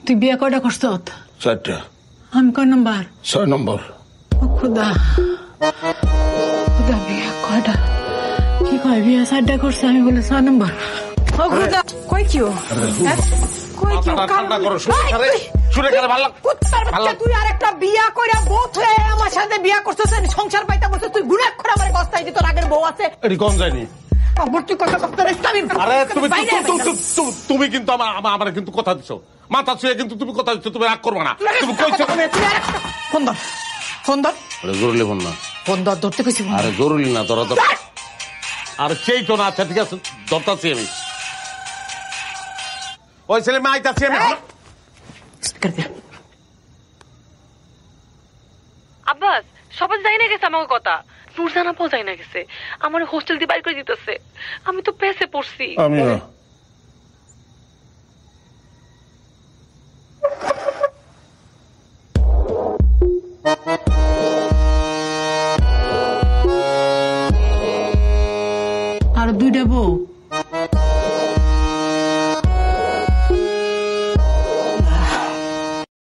তুই বিয়ে কয়টা করছ? 4টা। আমি কয় নম্বর? 6 নম্বর। ও খুদা, খুদা বিয়ে কয়টা? কি কয় বিয়ে 4টা করছে, আমি বলে 6 নম্বর। ও খুদা কই কিও? কই কিও? ঠান্ডা করো, শুনে গেলে ভালো কুত্তার বাচ্চা, তুই আরেকটা বিয়া কইরা বহুত হয়ে আমার সাথে বিয়া করছস, সংসার পাইতা বলছ, তুই গুনাহ করে আমারে গস্তাই দিত, আগের বউ আছে। এটি কোন যায়নি? অবর্তি কথা বলতে রে আমি। আরে তুমি কিন্তু আমার কিন্তু কথা দিছো, মাথা ছুঁয়ে কিন্তু তুমি কথা দিচ্ছ, তুমি রাগ করবে না। তুমি কইছো ফোন ধর, ফোন ধর। জরুরি ফোন না, ফোন ধর, ধরতে কইছি। আরে জরুরি না, তোরা তো আর সেই তো না। আচ্ছা ঠিক আছে, ধরতাছি আমি। ওই ছেলে মাইতাছি আমি। স্পিকার দে। আব্বাস, সবাই যাই না গেছে আমার কথা। নুরজানা পাও যাই না গেছে, আমার হোস্টেল দিয়ে বাইর করে দিতেছে। আমি তো পেছে পড়ছি। আমিও। আর 2টা বউ